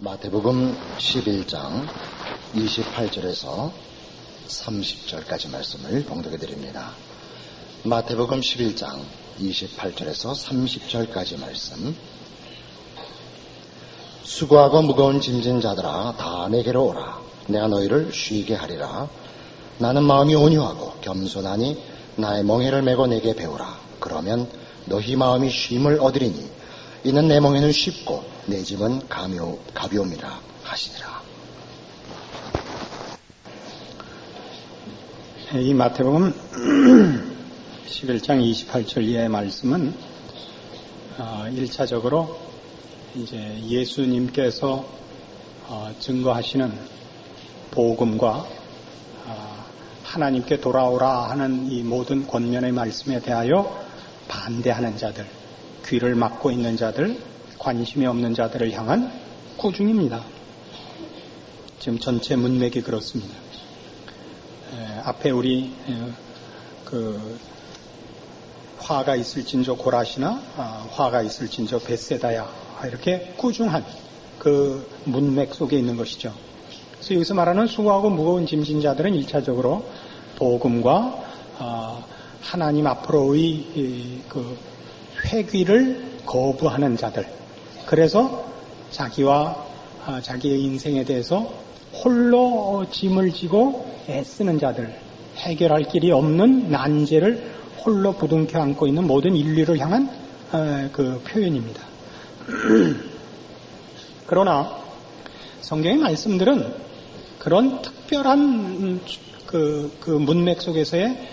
마태복음 11장 28절에서 30절까지 말씀을 봉독해 드립니다. 마태복음 11장 28절에서 30절까지 말씀. 수고하고 무거운 짐진 자들아 다 내게로 오라. 내가 너희를 쉬게 하리라. 나는 마음이 온유하고 겸손하니 나의 멍에를 메고 내게 배우라. 그러면 너희 마음이 쉼을 얻으리니 이는 내 멍에는 쉽고 내 짐은 가벼움이라 하시니라. 이 마태복음 11장 28절 이하의 말씀은 1차적으로 이제 예수님께서 증거하시는 복음과 하나님께 돌아오라 하는 이 모든 권면의 말씀에 대하여 반대하는 자들, 귀를 막고 있는 자들, 관심이 없는 자들을 향한 꾸중입니다. 지금 전체 문맥이 그렇습니다. 앞에 우리 화가 있을진저 고라시나 화가 있을진저 벳세다야 이렇게 꾸중한 그 문맥 속에 있는 것이죠. 그래서 여기서 말하는 수고하고 무거운 짐진 자들은 1차적으로 복음과 하나님 앞으로의 그 회귀를 거부하는 자들, 그래서 자기와 자기의 인생에 대해서 홀로 짐을 지고 애쓰는 자들, 해결할 길이 없는 난제를 홀로 부둥켜 안고 있는 모든 인류를 향한 그 표현입니다. 그러나 성경의 말씀들은 그런 특별한 그 문맥 속에서의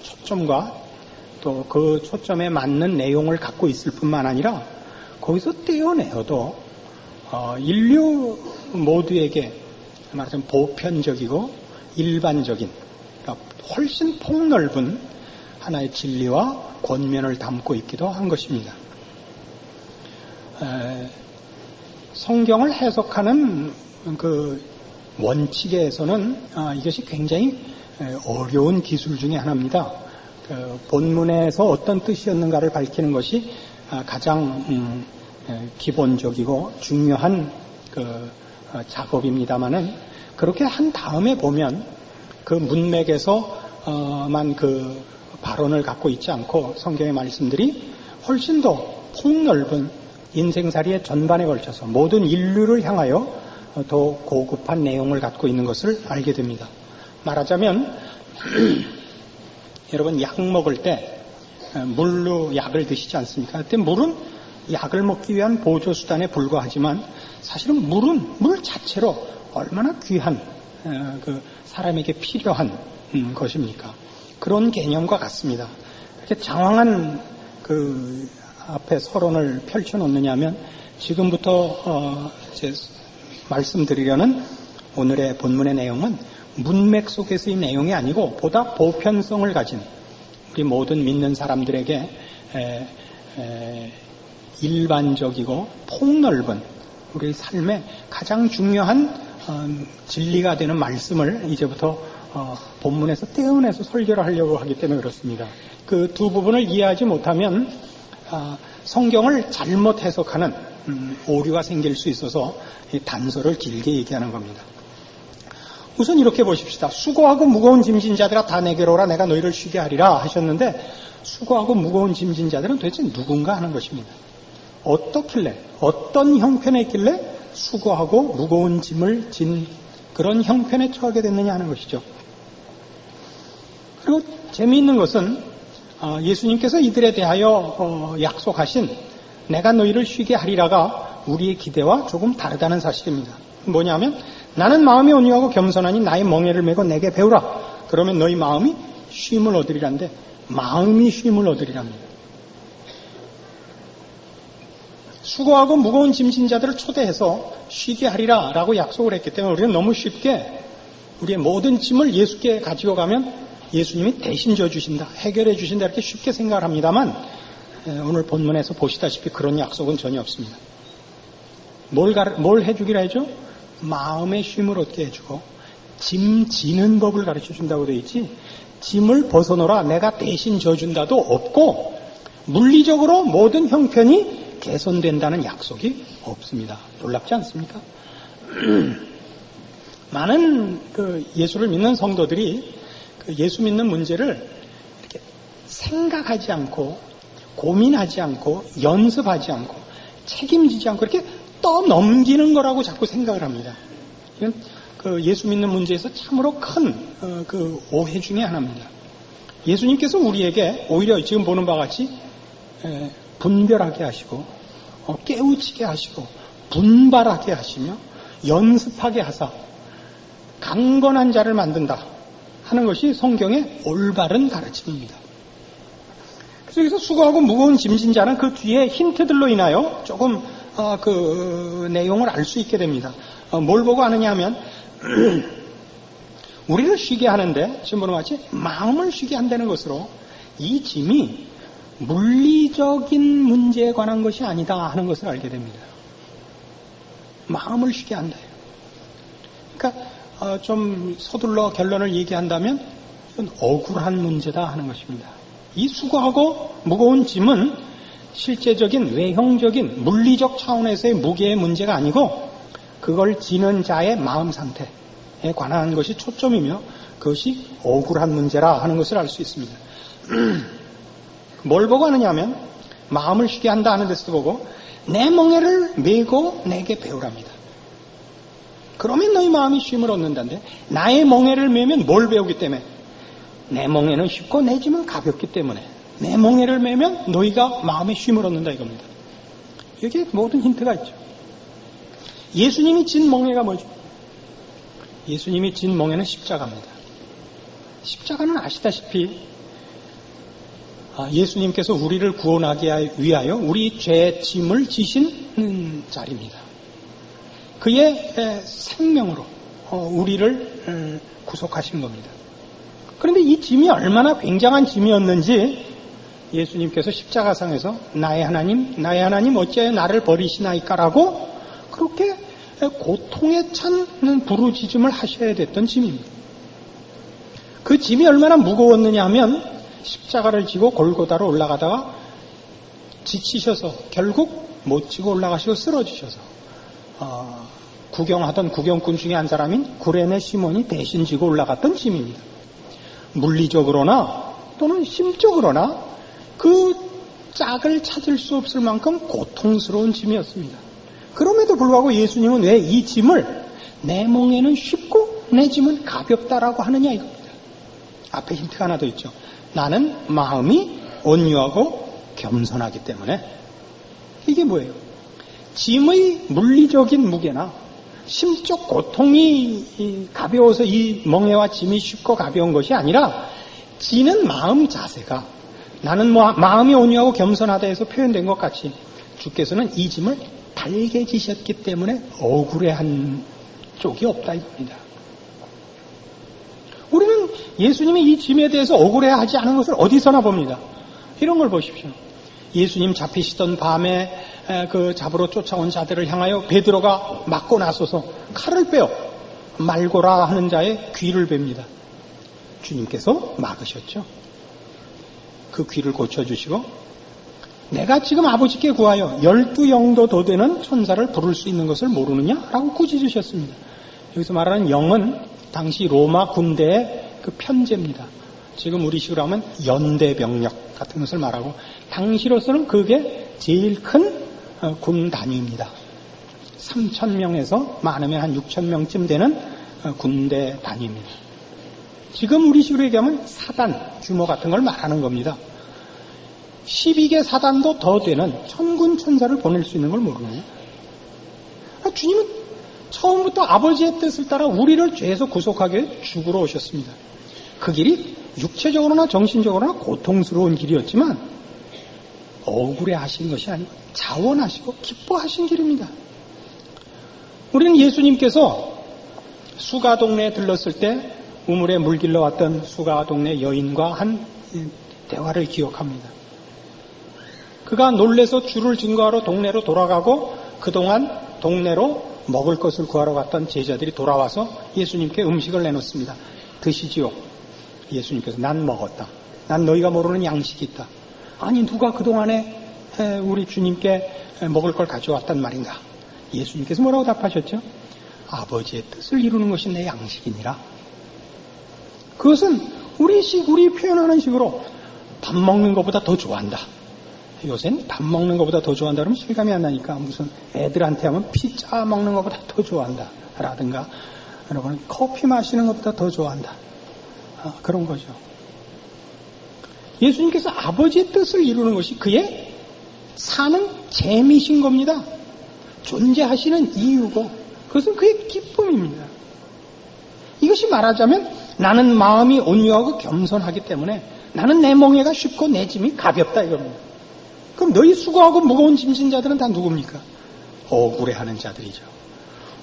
초점과 또 그 초점에 맞는 내용을 갖고 있을 뿐만 아니라 거기서 떼어내어도 인류 모두에게 말하자면 보편적이고 일반적인, 그러니까 훨씬 폭넓은 하나의 진리와 권면을 담고 있기도 한 것입니다. 성경을 해석하는 그 원칙에서는 이것이 굉장히 어려운 기술 중에 하나입니다. 본문에서 어떤 뜻이었는가를 밝히는 것이 가장 기본적이고 중요한 그 작업입니다만은, 그렇게 한 다음에 보면 그 문맥에서만 그 발언을 갖고 있지 않고 성경의 말씀들이 훨씬 더 폭넓은 인생살이의 전반에 걸쳐서 모든 인류를 향하여 더 고급한 내용을 갖고 있는 것을 알게 됩니다. 말하자면 여러분 약 먹을 때 물로 약을 드시지 않습니까? 그때 물은 약을 먹기 위한 보조수단에 불과하지만 사실은 물은 물 자체로 얼마나 귀한 그 사람에게 필요한 것입니까? 그런 개념과 같습니다. 이렇게 장황한 그 앞에 서론을 펼쳐놓느냐면 지금부터 제 말씀드리려는 오늘의 본문의 내용은 문맥 속에서의 내용이 아니고 보다 보편성을 가진 우리 모든 믿는 사람들에게 일반적이고 폭넓은 우리 삶의 가장 중요한 진리가 되는 말씀을 이제부터 본문에서 떼어내서 설교를 하려고 하기 때문에 그렇습니다. 그 두 부분을 이해하지 못하면 성경을 잘못 해석하는 오류가 생길 수 있어서 이 단서를 길게 얘기하는 겁니다. 우선 이렇게 보십시다. 수고하고 무거운 짐진 자들아 다 내게로 오라. 내가 너희를 쉬게 하리라 하셨는데, 수고하고 무거운 짐진 자들은 도대체 누군가 하는 것입니다. 어떻길래, 어떤 형편에 있길래 수고하고 무거운 짐을 진 그런 형편에 처하게 됐느냐 하는 것이죠. 그리고 재미있는 것은 예수님께서 이들에 대하여 약속하신 내가 너희를 쉬게 하리라가 우리의 기대와 조금 다르다는 사실입니다. 뭐냐면 나는 마음이 온유하고 겸손하니 나의 멍에를 메고 내게 배우라. 그러면 너희 마음이 쉼을 얻으리란데, 마음이 쉼을 얻으리랍니다. 수고하고 무거운 짐진 자들을 초대해서 쉬게 하리라 라고 약속을 했기 때문에 우리는 너무 쉽게 우리의 모든 짐을 예수께 가지고 가면 예수님이 대신 져주신다, 해결해 주신다 이렇게 쉽게 생각을 합니다만, 오늘 본문에서 보시다시피 그런 약속은 전혀 없습니다. 뭘 해주기라 해죠? 마음의 쉼을 얻게 해주고 짐 지는 법을 가르쳐 준다고 되어 있지, 짐을 벗어놓으라 내가 대신 져준다도 없고, 물리적으로 모든 형편이 개선된다는 약속이 없습니다. 놀랍지 않습니까? 많은 예수를 믿는 성도들이 예수 믿는 문제를 이렇게 생각하지 않고 고민하지 않고 연습하지 않고 책임지지 않고 이렇게 떠넘기는 거라고 자꾸 생각을 합니다. 이건 예수 믿는 문제에서 참으로 큰 오해 중에 하나입니다. 예수님께서 우리에게 오히려 지금 보는 바와 같이 분별하게 하시고 깨우치게 하시고 분발하게 하시며 연습하게 하사 강건한 자를 만든다 하는 것이 성경의 올바른 가르침입니다. 그래서 여기서 수고하고 무거운 짐진 자는 그 뒤에 힌트들로 인하여 조금 그 내용을 알 수 있게 됩니다. 뭘 보고 아느냐 하면 우리를 쉬게 하는데 지금 보는 것 같이 마음을 쉬게 한다는 것으로 이 짐이 물리적인 문제에 관한 것이 아니다 하는 것을 알게 됩니다. 마음을 쉬게 한다. 그러니까 좀 서둘러 결론을 얘기한다면 억울한 문제다 하는 것입니다. 이 수고하고 무거운 짐은 실제적인 외형적인 물리적 차원에서의 무게의 문제가 아니고 그걸 지는 자의 마음 상태에 관한 것이 초점이며 그것이 억울한 문제라 하는 것을 알 수 있습니다. 뭘 보고 하느냐 하면 마음을 쉬게 한다 하는 데서도 보고 내 멍에를 메고 내게 배우랍니다. 그러면 너희 마음이 쉼을 얻는다는데 나의 멍에를 메면 뭘 배우기 때문에? 내 멍에는 쉽고 내 짐은 가볍기 때문에 내 멍에를 메면 너희가 마음의 쉼을 얻는다 이겁니다. 여기에 모든 힌트가 있죠. 예수님이 진 멍에가 뭐죠? 예수님이 진 멍에는 십자가입니다. 십자가는 아시다시피 예수님께서 우리를 구원하기 위하여 우리 죄의 짐을 지신 자리입니다. 그의 생명으로 우리를 구속하신 겁니다. 그런데 이 짐이 얼마나 굉장한 짐이었는지 예수님께서 십자가상에서 나의 하나님 어찌하여 나를 버리시나이까라고 그렇게 고통에 찬 부르짖음을 하셔야 됐던 짐입니다. 그 짐이 얼마나 무거웠느냐 하면 십자가를 지고 골고다로 올라가다가 지치셔서 결국 못 지고 올라가시고 쓰러지셔서 구경하던 구경꾼 중에 한 사람인 구레네 시몬이 대신 지고 올라갔던 짐입니다. 물리적으로나 또는 심적으로나 그 짝을 찾을 수 없을 만큼 고통스러운 짐이었습니다. 그럼에도 불구하고 예수님은 왜 이 짐을 내 멍에는 쉽고 내 짐은 가볍다라고 하느냐 이겁니다. 앞에 힌트가 하나 더 있죠. 나는 마음이 온유하고 겸손하기 때문에. 이게 뭐예요? 짐의 물리적인 무게나 심적 고통이 가벼워서 이 멍에와 짐이 쉽고 가벼운 것이 아니라 지는 마음 자세가 나는 마음이 온유하고 겸손하다 해서 표현된 것 같이 주께서는 이 짐을 달게 지셨기 때문에 억울해한 쪽이 없다 이겁니다. 우리는 예수님이 이 짐에 대해서 억울해하지 않은 것을 어디서나 봅니다. 이런 걸 보십시오. 예수님 잡히시던 밤에 그 잡으러 쫓아온 자들을 향하여 베드로가 맞고 나서서 칼을 빼어 말고라 하는 자의 귀를 뺍니다. 주님께서 막으셨죠. 그 귀를 고쳐주시고 내가 지금 아버지께 구하여 12영도 더 되는 천사를 부를 수 있는 것을 모르느냐라고 꾸짖으셨습니다. 여기서 말하는 영은 당시 로마 군대의 그 편제입니다. 지금 우리식으로 하면 연대병력 같은 것을 말하고 당시로서는 그게 제일 큰 군 단위입니다. 3,000명에서 많으면 한 6,000명쯤 되는 군대 단위입니다. 지금 우리식으로 얘기하면 사단, 규모 같은 걸 말하는 겁니다. 12개 사단도 더 되는 천군 천사를 보낼 수 있는 걸 모르나요? 주님은 처음부터 아버지의 뜻을 따라 우리를 죄에서 구속하기 위해 죽으러 오셨습니다. 그 길이 육체적으로나 정신적으로나 고통스러운 길이었지만 억울해 하신 것이 아니고 자원하시고 기뻐하신 길입니다. 우리는 예수님께서 수가 동네에 들렀을 때 우물에 물길러 왔던 수가 동네 여인과 한 대화를 기억합니다. 그가 놀래서 주를 증거하러 동네로 돌아가고 그동안 동네로 먹을 것을 구하러 갔던 제자들이 돌아와서 예수님께 음식을 내놓습니다. 드시지요. 예수님께서 난 먹었다. 난 너희가 모르는 양식이 있다. 아니 누가 그동안에 우리 주님께 먹을 걸 가져왔단 말인가? 예수님께서 뭐라고 답하셨죠? 아버지의 뜻을 이루는 것이 내 양식이니라. 그것은 우리 표현하는 식으로 밥 먹는 것보다 더 좋아한다. 요새는 밥 먹는 것보다 더 좋아한다 그러면 실감이 안 나니까 무슨 애들한테 하면 피자 먹는 것보다 더 좋아한다 라든가 여러분 커피 마시는 것보다 더 좋아한다. 그런 거죠. 예수님께서 아버지의 뜻을 이루는 것이 그의 사는 재미신 겁니다. 존재하시는 이유고 그것은 그의 기쁨입니다. 이것이 말하자면 나는 마음이 온유하고 겸손하기 때문에 나는 내 멍에가 쉽고 내 짐이 가볍다 이겁니다. 그럼 너희 수고하고 무거운 짐진 자들은 다 누굽니까? 억울해하는 자들이죠.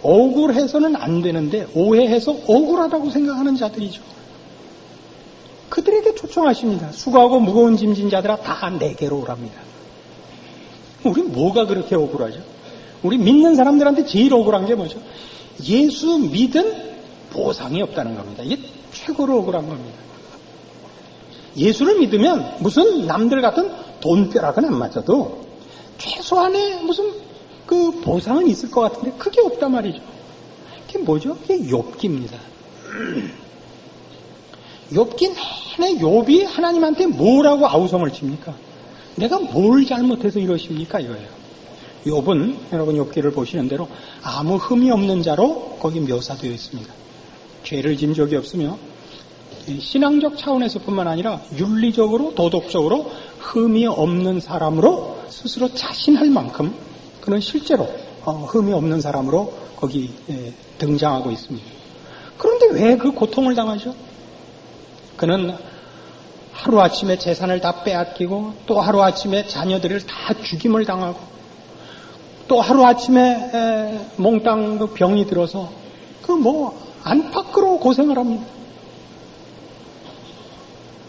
억울해서는 안 되는데 오해해서 억울하다고 생각하는 자들이죠. 그들에게 초청하십니다. 수고하고 무거운 짐진 자들아 다 내게로 오랍니다. 우리 뭐가 그렇게 억울하죠? 우리 믿는 사람들한테 제일 억울한 게 뭐죠? 예수 믿은 보상이 없다는 겁니다. 이게 최고로 억울한 겁니다. 예수를 믿으면 무슨 남들 같은 돈벼락은 안 맞아도 최소한의 무슨 그 보상은 있을 것 같은데 그게 없단 말이죠. 그게 뭐죠? 그게 욥기입니다. 욥기 내내 욥이 하나님한테 뭐라고 아우성을 칩니까? 내가 뭘 잘못해서 이러십니까? 이거예요. 욥은 여러분 욥기를 보시는 대로 아무 흠이 없는 자로 거기 묘사되어 있습니다. 죄를 진 적이 없으며 신앙적 차원에서뿐만 아니라 윤리적으로 도덕적으로 흠이 없는 사람으로 스스로 자신할 만큼 그는 실제로 흠이 없는 사람으로 거기 등장하고 있습니다. 그런데 왜 그 고통을 당하죠? 그는 하루아침에 재산을 다 빼앗기고 또 하루아침에 자녀들을 다 죽임을 당하고 또 하루아침에 몽땅 병이 들어서 안팎으로 고생을 합니다.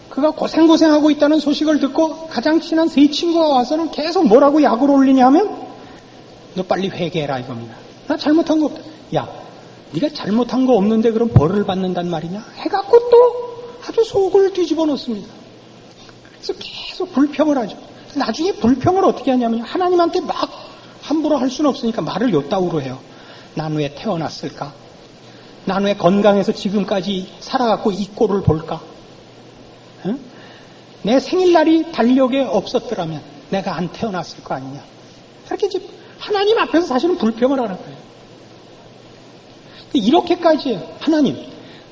그가 고생하고 있다는 소식을 듣고 가장 친한 세 친구가 와서는 계속 뭐라고 약을 올리냐 하면 너 빨리 회개해라 이겁니다. 나 잘못한 거 없다. 야, 네가 잘못한 거 없는데 그럼 벌을 받는단 말이냐? 해갖고 또 아주 속을 뒤집어 놓습니다. 그래서 계속 불평을 하죠. 나중에 불평을 어떻게 하냐면 하나님한테 막 함부로 할 수는 없으니까 말을 요따구로 해요. 난 왜 태어났을까? 난 왜 건강해서 지금까지 살아갖고 이 꼴을 볼까? 응? 내 생일날이 달력에 없었더라면 내가 안 태어났을 거 아니냐? 이렇게 이제 하나님 앞에서 사실은 불평을 하는 거예요. 이렇게까지 해요. 하나님,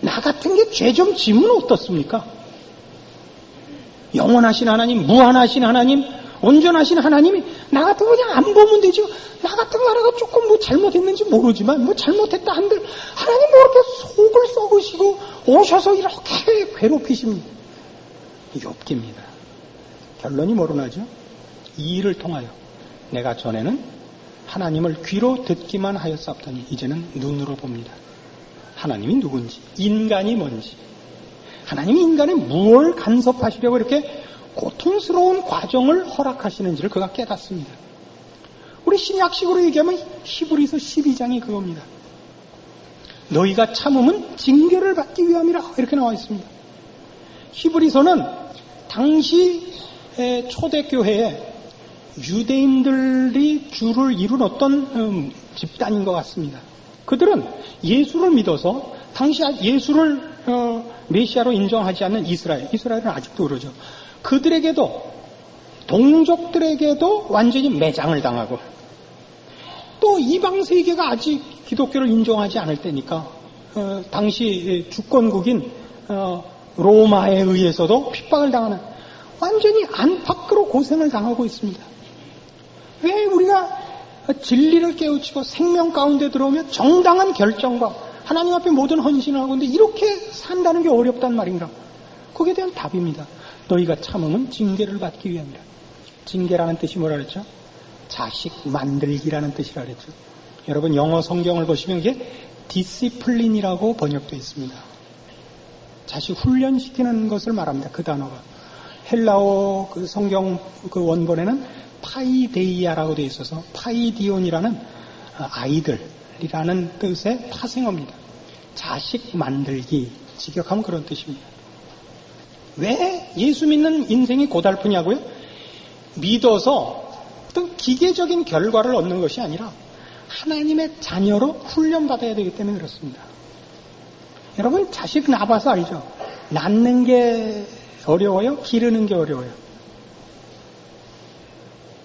나 같은 게 죄 좀 지면 어떻습니까? 영원하신 하나님, 무한하신 하나님, 온전하신 하나님이 나 같은 거 그냥 안 보면 되죠. 나 같은 거 하나가 조금 잘못했는지 모르지만 잘못했다 한들 하나님 이렇게 속을 썩으시고 오셔서 이렇게 괴롭히십니다. 욥기입니다. 결론이 뭐로 나죠? 이 일을 통하여 내가 전에는 하나님을 귀로 듣기만 하였사옵더니 이제는 눈으로 봅니다. 하나님이 누군지, 인간이 뭔지, 하나님이 인간에 무엇을 간섭하시려고 이렇게 고통스러운 과정을 허락하시는지를 그가 깨닫습니다. 우리 신약식으로 얘기하면 히브리서 12장이 그겁니다. 너희가 참음은 징계를 받기 위함이라 이렇게 나와 있습니다. 히브리서는 당시 초대교회에 유대인들이 주를 이룬 어떤 집단인 것 같습니다. 그들은 예수를 믿어서 당시 예수를 메시아로 인정하지 않는 이스라엘은 아직도 그러죠. 그들에게도 동족들에게도 완전히 매장을 당하고 또 이방 세계가 아직 기독교를 인정하지 않을 때니까 당시 주권국인 로마에 의해서도 핍박을 당하는 완전히 안팎으로 고생을 당하고 있습니다. 왜 우리가 진리를 깨우치고 생명 가운데 들어오면 정당한 결정과 하나님 앞에 모든 헌신을 하고 있는데 이렇게 산다는 게 어렵단 말인가? 거기에 대한 답입니다. 너희가 참음은 징계를 받기 위함이라. 징계라는 뜻이 뭐라 그랬죠? 자식 만들기라는 뜻이라 그랬죠. 여러분 영어 성경을 보시면 이게 디시플린이라고 번역되어 있습니다. 자식 훈련시키는 것을 말합니다. 그 단어가. 헬라어 그 성경 그 원본에는 파이데이아라고 되어 있어서 파이디온이라는 아이들이라는 뜻의 파생어입니다. 자식 만들기, 직역하면 그런 뜻입니다. 왜 예수 믿는 인생이 고달프냐고요? 믿어서 어떤 기계적인 결과를 얻는 것이 아니라 하나님의 자녀로 훈련받아야 되기 때문에 그렇습니다. 여러분 자식 낳아봐서 알죠? 낳는 게 어려워요? 기르는 게 어려워요?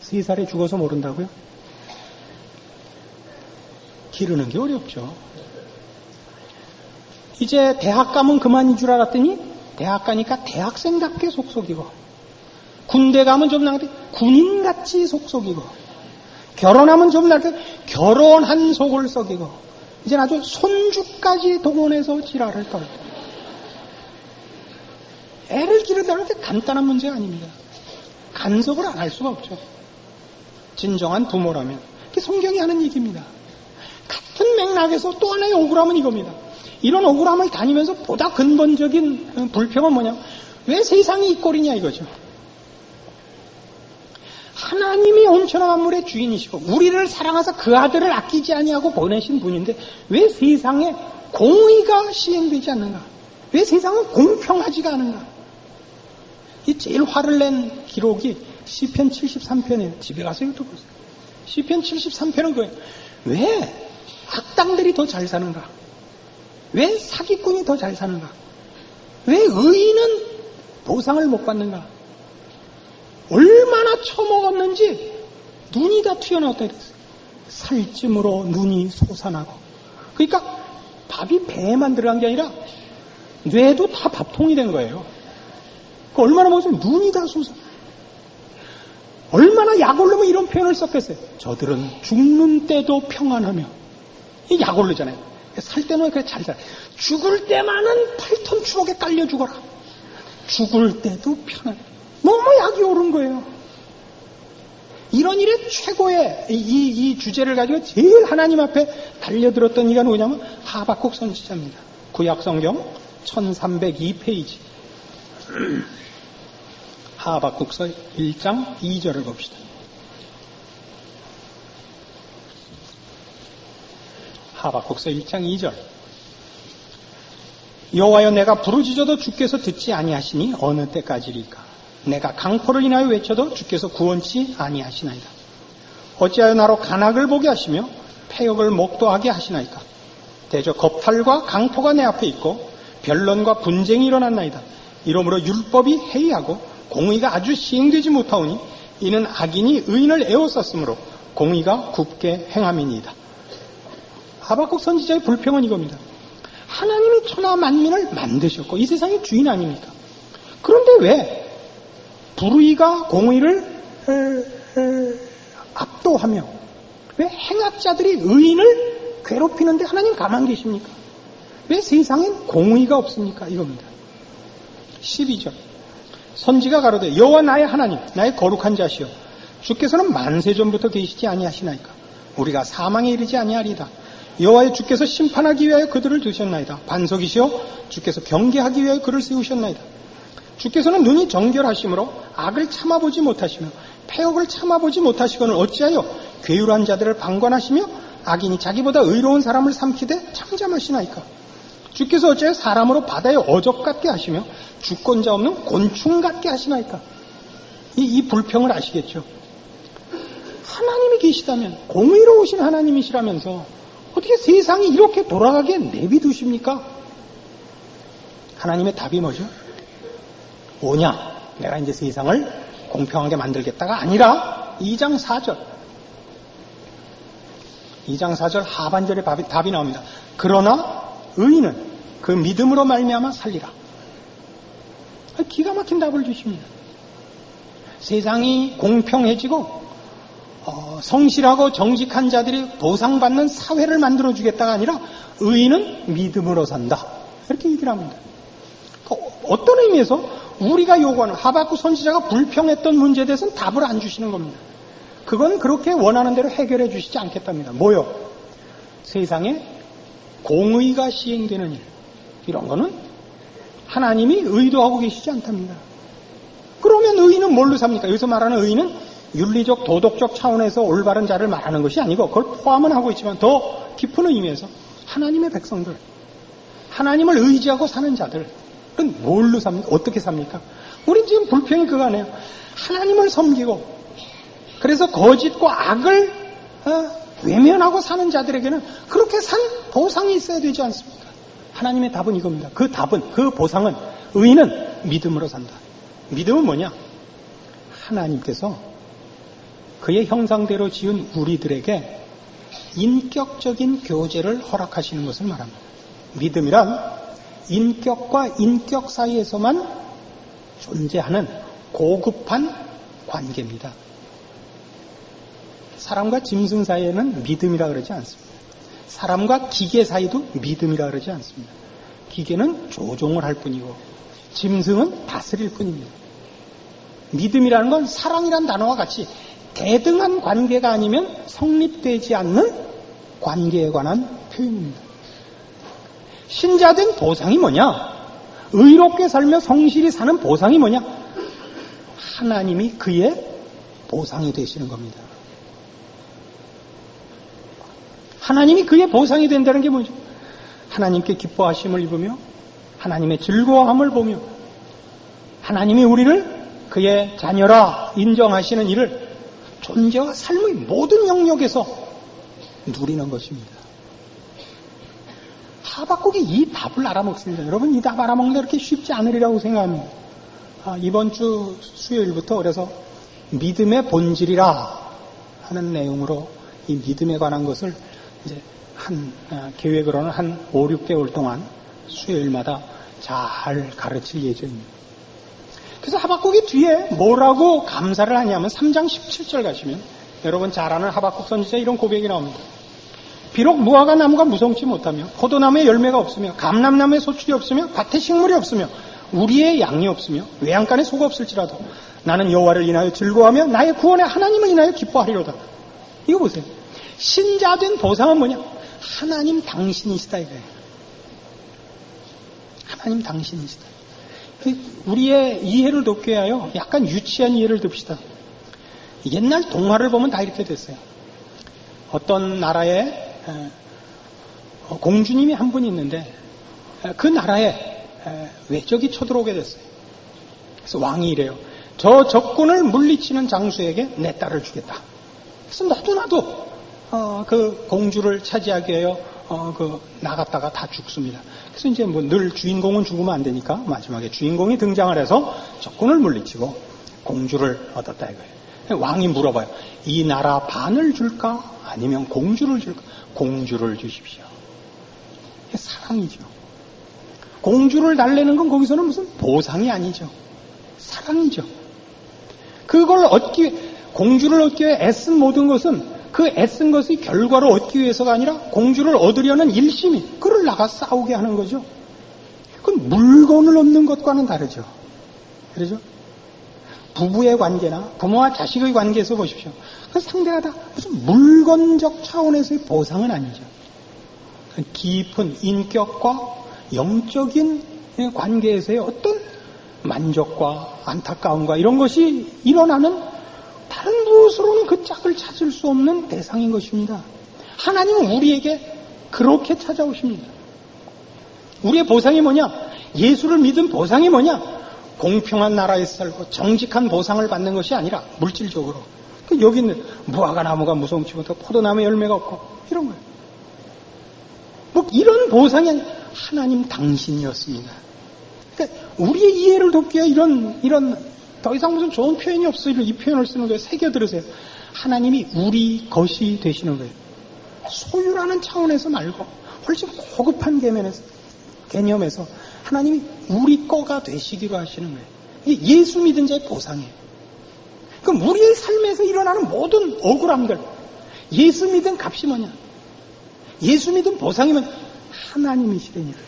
3살에 죽어서 모른다고요? 기르는 게 어렵죠. 이제 대학 가면 그만인 줄 알았더니 대학 가니까 대학생답게 속속이고, 군대 가면 좀 나한테 군인같이 속속이고, 결혼하면 좀 나한테 결혼한 속을 썩이고, 이제 아주 손주까지 동원해서 지랄을 떨고. 애를 기른다는 게 간단한 문제가 아닙니다. 간섭을 안 할 수가 없죠. 진정한 부모라면. 그게 성경이 하는 얘기입니다. 같은 맥락에서 또 하나의 억울함은 이겁니다. 이런 억울함을 다니면서 보다 근본적인 불평은 뭐냐? 왜 세상이 이 꼴이냐 이거죠. 하나님이 온천한 만물의 주인이시고 우리를 사랑하사 그 아들을 아끼지 아니하고 보내신 분인데 왜 세상에 공의가 시행되지 않는가? 왜 세상은 공평하지가 않은가? 이 제일 화를 낸 기록이 시편 73편이에요. 집에 가서 이것도 보세요. 시편 73편은 그거예요. 왜 악당들이 더 잘 사는가? 왜 사기꾼이 더 잘 사는가? 왜 의인은 보상을 못 받는가? 얼마나 처먹었는지 눈이 다 튀어나왔다 이랬어요. 살찜으로 눈이 솟아나고. 그러니까 밥이 배에만 들어간 게 아니라 뇌도 다 밥통이 된 거예요. 얼마나 먹었으면 눈이 다 솟아. 얼마나 약 올르면 이런 표현을 썼겠어요. 저들은 죽는 때도 평안하며. 이 약 올르잖아요. 살 때는 그래 잘 살아. 죽을 때만은 8톤 추억에 깔려 죽어라. 죽을 때도 편안해. 너무 약이 오른 거예요. 이런 일에 최고의 이 주제를 가지고 제일 하나님 앞에 달려들었던 이가 누구냐면 하박국 선지자입니다. 구약성경 1302페이지. 하박국서 1장 2절을 봅시다. 하박국서 1장 2절. 여호와여 내가 부르짖어도 주께서 듣지 아니하시니 어느 때까지리까? 내가 강포를 인하여 외쳐도 주께서 구원치 아니하시나이다. 어찌하여 나로 간악을 보게 하시며 패역을 목도하게 하시나이까? 대저 겁탈과 강포가 내 앞에 있고 변론과 분쟁이 일어났나이다. 이러므로 율법이 해이하고 공의가 아주 시행되지 못하오니 이는 악인이 의인을 에워쌌으므로 공의가 굽게 행함이니이다. 하박국 선지자의 불평은 이겁니다. 하나님이 천하 만민을 만드셨고 이 세상의 주인 아닙니까? 그런데 왜 불의가 공의를 압도하며 왜 행악자들이 의인을 괴롭히는데 하나님 가만히 계십니까? 왜 세상엔 공의가 없습니까? 이겁니다. 12절. 선지가 가로되 여호와 나의 하나님 나의 거룩한 자시여 주께서는 만세 전부터 계시지 아니하시나이까? 우리가 사망에 이르지 아니하리이다. 여호와여 주께서 심판하기 위하여 그들을 두셨나이다. 반석이시여 주께서 경계하기 위하여 그를 세우셨나이다. 주께서는 눈이 정결하심으로 악을 참아보지 못하시며 패역을 참아보지 못하시고는 어찌하여 괴율한 자들을 방관하시며 악인이 자기보다 의로운 사람을 삼키되 참잠하시나이까? 주께서 어찌하여 사람으로 바다의 어적 같게 하시며 주권자 없는 곤충 같게 하시나이까? 이 불평을 아시겠죠? 하나님이 계시다면 공의로우신 하나님이시라면서 어떻게 세상이 이렇게 돌아가게 내비두십니까? 하나님의 답이 뭐죠? 뭐냐? 내가 이제 세상을 공평하게 만들겠다가 아니라 2장 4절. 2장 4절 하반절에 답이 나옵니다. 그러나 의인은 그 믿음으로 말미암아 살리라. 기가 막힌 답을 주십니다. 세상이 공평해지고 성실하고 정직한 자들이 보상받는 사회를 만들어주겠다가 아니라 의인은 믿음으로 산다. 이렇게 얘기를 합니다. 어떤 의미에서 우리가 요구하는 하박국 선지자가 불평했던 문제에 대해서는 답을 안 주시는 겁니다. 그건 그렇게 원하는 대로 해결해 주시지 않겠답니다. 뭐요? 세상에 공의가 시행되는 일, 이런 거는 하나님이 의도하고 계시지 않답니다. 그러면 의인은 뭘로 삽니까? 여기서 말하는 의인은 윤리적 도덕적 차원에서 올바른 자를 말하는 것이 아니고 그걸 포함은 하고 있지만 더 깊은 의미에서 하나님의 백성들, 하나님을 의지하고 사는 자들은 뭘로 삽니까? 어떻게 삽니까? 우린 지금 불평이 그거 아니에요. 하나님을 섬기고 그래서 거짓과 악을 외면하고 사는 자들에게는 그렇게 산 보상이 있어야 되지 않습니까? 하나님의 답은 이겁니다. 그 답은, 그 보상은, 의인은 믿음으로 산다. 믿음은 뭐냐? 하나님께서 그의 형상대로 지은 우리들에게 인격적인 교제를 허락하시는 것을 말합니다. 믿음이란 인격과 인격 사이에서만 존재하는 고급한 관계입니다. 사람과 짐승 사이에는 믿음이라 그러지 않습니다. 사람과 기계 사이도 믿음이라 그러지 않습니다. 기계는 조종을 할 뿐이고 짐승은 다스릴 뿐입니다. 믿음이라는 건 사랑이란 단어와 같이 대등한 관계가 아니면 성립되지 않는 관계에 관한 표현입니다. 신자된 보상이 뭐냐? 의롭게 살며 성실히 사는 보상이 뭐냐? 하나님이 그의 보상이 되시는 겁니다. 하나님이 그의 보상이 된다는 게 뭐죠? 하나님께 기뻐하심을 입으며 하나님의 즐거워함을 보며 하나님이 우리를 그의 자녀라 인정하시는 이를 존재와 삶의 모든 영역에서 누리는 것입니다. 하박국이 이 답을 알아먹습니다. 여러분, 이 답 알아먹는 게 그렇게 쉽지 않으리라고 생각합니다. 이번 주 수요일부터 그래서 믿음의 본질이라 하는 내용으로 이 믿음에 관한 것을 이제 계획으로는 한 5, 6개월 동안 수요일마다 잘 가르칠 예정입니다. 그래서 하박국이 뒤에 뭐라고 감사를 하냐면 3장 17절 가시면 여러분 잘 아는 하박국 선지자 이런 고백이 나옵니다. 비록 무화과 나무가 무성치 못하며 포도나무에 열매가 없으며 감람나무에 소출이 없으며 밭에 식물이 없으며 우리의 양이 없으며 외양간에 소가 없을지라도 나는 여호와를 인하여 즐거워하며 나의 구원의 하나님을 인하여 기뻐하리로다. 이거 보세요. 신자된 보상은 뭐냐? 하나님 당신이시다 이거예요. 하나님 당신이시다. 우리의 이해를 돕기 위하여 약간 유치한 이해를 듭시다. 옛날 동화를 보면 다 이렇게 됐어요. 어떤 나라에 공주님이 한 분이 있는데 그 나라에 외적이 쳐들어오게 됐어요. 그래서 왕이 이래요. 저 적군을 물리치는 장수에게 내 딸을 주겠다. 그래서 너도나도 그 공주를 차지하기 위하여 나갔다가 다 죽습니다. 그래서 이제 뭐 늘 주인공은 죽으면 안 되니까 마지막에 주인공이 등장을 해서 적군을 물리치고 공주를 얻었다 이거예요. 왕이 물어봐요. 이 나라 반을 줄까? 아니면 공주를 줄까? 공주를 주십시오. 이게 사랑이죠. 공주를 달래는 건 거기서는 무슨 보상이 아니죠. 사랑이죠. 그걸 공주를 얻기 위해 애쓴 모든 것은 그 애쓴 것의 결과로 얻기 위해서가 아니라 공주를 얻으려는 일심이 그를 나가 싸우게 하는 거죠. 그건 물건을 얻는 것과는 다르죠. 그렇죠? 부부의 관계나 부모와 자식의 관계에서 보십시오. 그 상대가 다 무슨 물건적 차원에서의 보상은 아니죠. 깊은 인격과 영적인 관계에서의 어떤 만족과 안타까움과 이런 것이 일어나는 다른 무엇으로는 그 짝을 찾을 수 없는 대상인 것입니다. 하나님은 우리에게 그렇게 찾아오십니다. 우리의 보상이 뭐냐? 예수를 믿은 보상이 뭐냐? 공평한 나라에서 살고 정직한 보상을 받는 것이 아니라 물질적으로. 여기 있는 무화과 나무가 무성치 못하고 포도나무에 열매가 없고 이런 거예요. 뭐 이런 보상이 아니라 하나님 당신이었습니다. 그러니까 우리의 이해를 돕기 위해 이런 더 이상 무슨 좋은 표현이 없어요. 이 표현을 쓰는 거예요. 새겨 들으세요. 하나님이 우리 것이 되시는 거예요. 소유라는 차원에서 말고 훨씬 고급한 개념에서 하나님이 우리 거가 되시기로 하시는 거예요. 이게 예수 믿은 자의 보상이에요. 그럼 우리의 삶에서 일어나는 모든 억울함들, 예수 믿은 값이 뭐냐? 예수 믿은 보상이면 하나님이시라니까.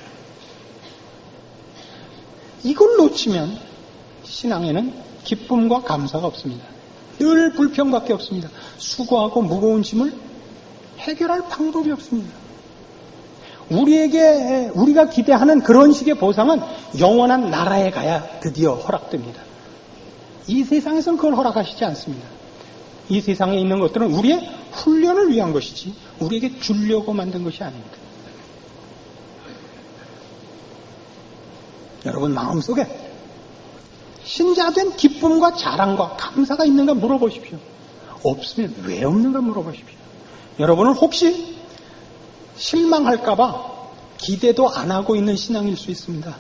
이걸 놓치면 신앙에는 기쁨과 감사가 없습니다. 늘 불평밖에 없습니다. 수고하고 무거운 짐을 해결할 방법이 없습니다. 우리가 기대하는 그런 식의 보상은 영원한 나라에 가야 드디어 허락됩니다. 이 세상에서는 그걸 허락하시지 않습니다. 이 세상에 있는 것들은 우리의 훈련을 위한 것이지 우리에게 주려고 만든 것이 아닙니다. 여러분 마음속에 신자된 기쁨과 자랑과 감사가 있는가 물어보십시오. 없으면 왜 없는가 물어보십시오. 여러분은 혹시 실망할까봐 기대도 안 하고 있는 신앙일 수 있습니다.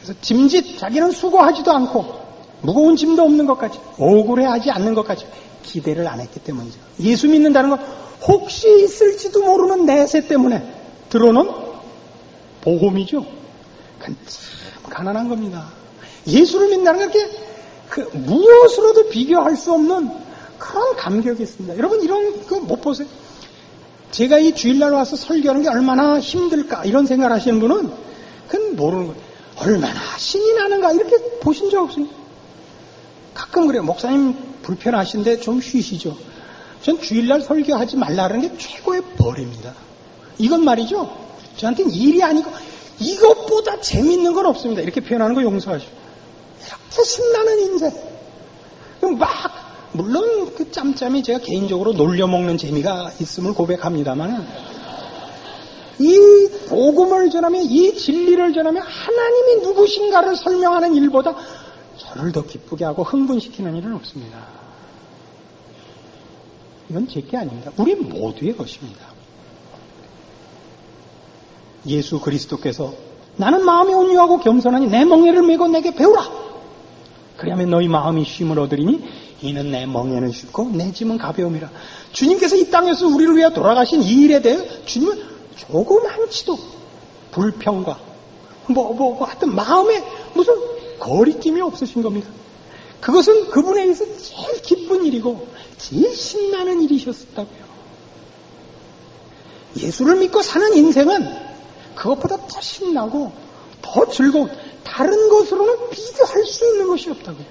그래서 짐짓, 자기는 수고하지도 않고 무거운 짐도 없는 것까지, 억울해하지 않는 것까지 기대를 안 했기 때문이죠. 예수 믿는다는 건 혹시 있을지도 모르는 내세 때문에 들어오는 보험이죠. 그건 참 가난한 겁니다. 예수를 믿는다는 게 무엇으로도 비교할 수 없는 그런 감격이 있습니다. 여러분 이런 거 못 보세요? 제가 이 주일날 와서 설교하는 게 얼마나 힘들까 이런 생각을 하시는 분은 그건 모르는 거예요. 얼마나 신이 나는가 이렇게 보신 적 없습니까? 가끔 그래요. 목사님 불편하신데 좀 쉬시죠. 전 주일날 설교하지 말라는 게 최고의 벌입니다. 이건 말이죠. 저한테는 일이 아니고 이것보다 재밌는 건 없습니다. 이렇게 표현하는 거 용서하시오. 이렇게 신나는 인생. 물론 그 짬짬이 제가 개인적으로 놀려먹는 재미가 있음을 고백합니다만 이 복음을 전하며 이 진리를 전하며 하나님이 누구신가를 설명하는 일보다 저를 더 기쁘게 하고 흥분시키는 일은 없습니다. 이건 제 게 아닙니다. 우리 모두의 것입니다. 예수 그리스도께서 나는 마음이 온유하고 겸손하니 내 멍에를 메고 내게 배우라. 그리하면 너희 마음이 쉼을 얻으리니 이는 내 멍에는 쉽고 내 짐은 가벼움이라. 주님께서 이 땅에서 우리를 위해 돌아가신 이 일에 대해 주님은 조그만치도 불평과 하여튼 마음에 무슨 거리낌이 없으신 겁니다. 그것은 그분에 의해서 제일 기쁜 일이고 제일 신나는 일이셨다고요. 예수를 믿고 사는 인생은 그것보다 더 신나고 더 즐거운 다른 것으로는 비교할 수 있는 것이 없다고요.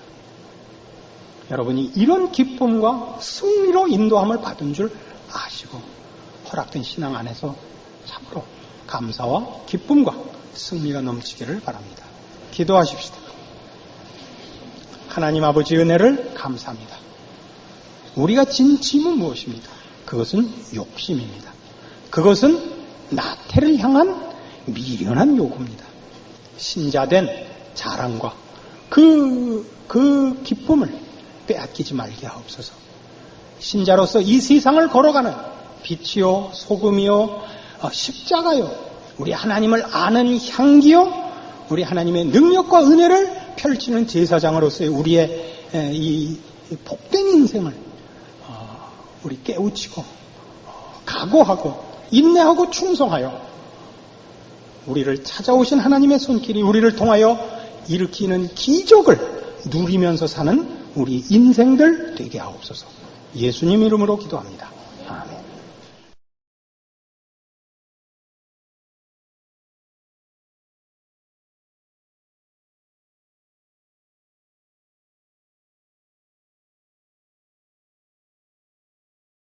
여러분이 이런 기쁨과 승리로 인도함을 받은 줄 아시고 허락된 신앙 안에서 참으로 감사와 기쁨과 승리가 넘치기를 바랍니다. 기도하십시다. 하나님 아버지 은혜를 감사합니다. 우리가 진 짐은 무엇입니까? 그것은 욕심입니다. 그것은 나태를 향한 미련한 요구입니다. 신자된 자랑과 그 기쁨을 빼앗기지 말게 하옵소서. 신자로서 이 세상을 걸어가는 빛이요 소금이요 십자가요 우리 하나님을 아는 향기요 우리 하나님의 능력과 은혜를 펼치는 제사장으로서의 우리의 이 복된 인생을 우리 깨우치고 각오하고 인내하고 충성하여 우리를 찾아오신 하나님의 손길이 우리를 통하여 일으키는 기적을 누리면서 사는 우리 인생들 되게 하옵소서. 예수님 이름으로 기도합니다.